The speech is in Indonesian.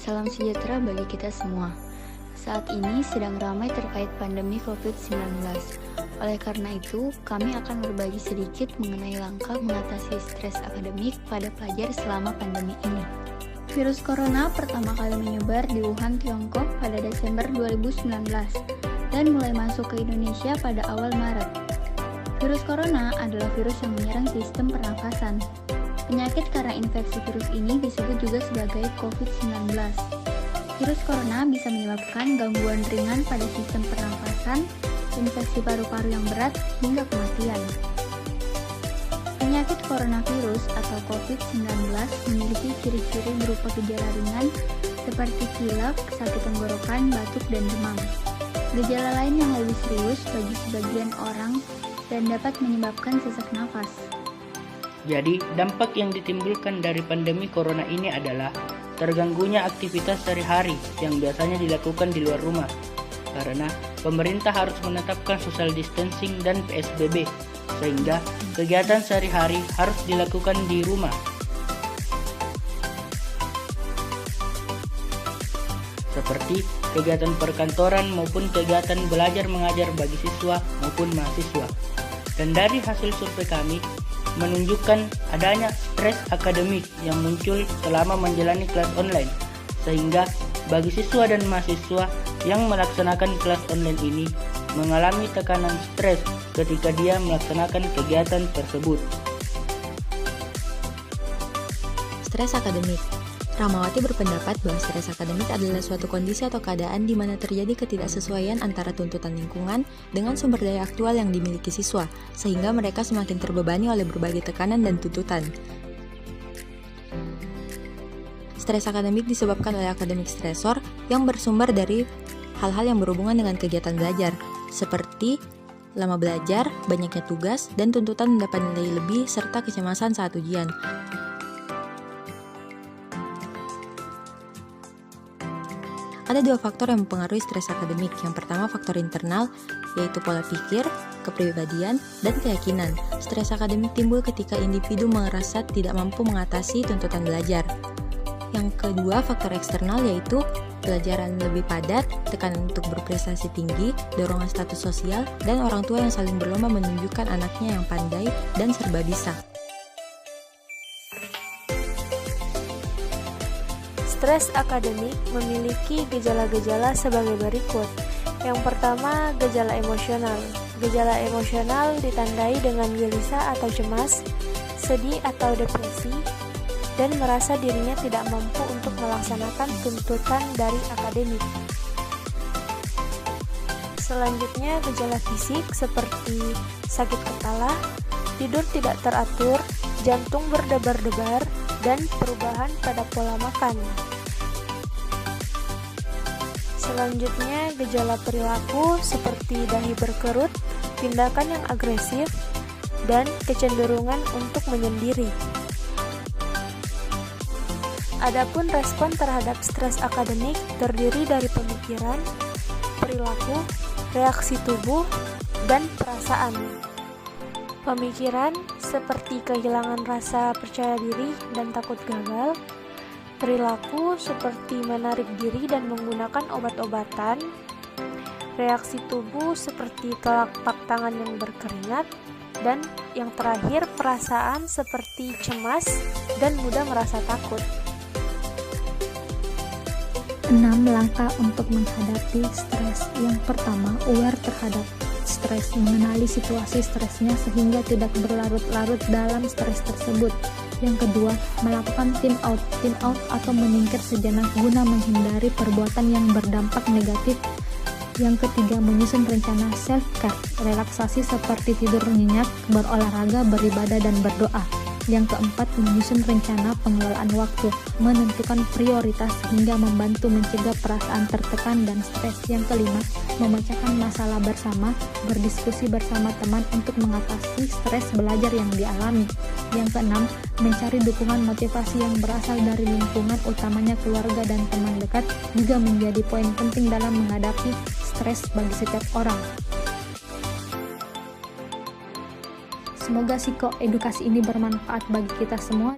salam sejahtera bagi kita semua. Saat ini sedang ramai terkait pandemi COVID-19. Oleh karena itu, kami akan berbagi sedikit mengenai langkah mengatasi stres akademik pada pelajar selama pandemi ini. Virus corona pertama kali menyebar di Wuhan, Tiongkok pada Desember 2019 dan mulai masuk ke Indonesia pada awal Maret. Virus corona adalah virus yang menyerang sistem pernafasan. Penyakit karena infeksi virus ini disebut juga sebagai COVID-19. Virus corona bisa menyebabkan gangguan ringan pada sistem pernafasan, infeksi paru-paru yang berat, hingga kematian. Penyakit coronavirus atau COVID-19 memiliki ciri-ciri berupa gejala ringan seperti pilek, sakit tenggorokan, batuk, dan demam. Gejala lain yang lebih serius bagi sebagian orang dan dapat menyebabkan sesak nafas. Jadi, dampak yang ditimbulkan dari pandemi corona ini adalah terganggunya aktivitas sehari-hari yang biasanya dilakukan di luar rumah, karena pemerintah harus menetapkan social distancing dan PSBB, sehingga kegiatan sehari-hari harus dilakukan di rumah. Seperti kegiatan perkantoran maupun kegiatan belajar mengajar bagi siswa maupun mahasiswa. Dan dari hasil survei kami, menunjukkan adanya stres akademik yang muncul selama menjalani kelas online, sehingga bagi siswa dan mahasiswa yang melaksanakan kelas online ini mengalami tekanan stres ketika dia melaksanakan kegiatan tersebut. Stres akademik. Rahmawati berpendapat bahwa stres akademik adalah suatu kondisi atau keadaan di mana terjadi ketidaksesuaian antara tuntutan lingkungan dengan sumber daya aktual yang dimiliki siswa, sehingga mereka semakin terbebani oleh berbagai tekanan dan tuntutan. Stres akademik disebabkan oleh akademik stresor yang bersumber dari hal-hal yang berhubungan dengan kegiatan belajar, seperti lama belajar, banyaknya tugas, dan tuntutan mendapat nilai lebih serta kecemasan saat ujian. Ada dua faktor yang mempengaruhi stres akademik. Yang pertama, faktor internal, yaitu pola pikir, kepribadian, dan keyakinan. Stres akademik timbul ketika individu merasa tidak mampu mengatasi tuntutan belajar. Yang kedua, faktor eksternal, yaitu pelajaran lebih padat, tekanan untuk berprestasi tinggi, dorongan status sosial, dan orang tua yang saling berlomba menunjukkan anaknya yang pandai dan serba bisa. Stres akademik memiliki gejala-gejala sebagai berikut. Yang pertama, gejala emosional. Gejala emosional ditandai dengan gelisah atau cemas, sedih atau depresi, dan merasa dirinya tidak mampu untuk melaksanakan tuntutan dari akademik. Selanjutnya, gejala fisik seperti sakit kepala, tidur tidak teratur, jantung berdebar-debar, dan perubahan pada pola makan. Selanjutnya, gejala perilaku seperti dahi berkerut, tindakan yang agresif, dan kecenderungan untuk menyendiri. Adapun respon terhadap stres akademik terdiri dari pemikiran, perilaku, reaksi tubuh, dan perasaan. Pemikiran seperti kehilangan rasa percaya diri dan takut gagal, perilaku seperti menarik diri dan menggunakan obat-obatan, reaksi tubuh seperti telapak tangan yang berkeringat, dan yang terakhir perasaan seperti cemas dan mudah merasa takut. 6 langkah untuk menghadapi stres. Yang pertama, aware terhadap stres, mengenali situasi stresnya sehingga tidak berlarut-larut dalam stres tersebut. Yang kedua, melakukan time out atau menyingkir sejenak guna menghindari perbuatan yang berdampak negatif. Yang ketiga, menyusun rencana self-care, relaksasi seperti tidur nyenyak, berolahraga, beribadah, dan berdoa. Yang keempat, menyusun rencana pengelolaan waktu, menentukan prioritas hingga membantu mencegah perasaan tertekan dan stres. Yang kelima, memecahkan masalah bersama, berdiskusi bersama teman untuk mengatasi stres belajar yang dialami. Yang keenam, mencari dukungan motivasi yang berasal dari lingkungan, utamanya keluarga dan teman dekat, juga menjadi poin penting dalam menghadapi stres bagi setiap orang. Semoga psikoedukasi ini bermanfaat bagi kita semua.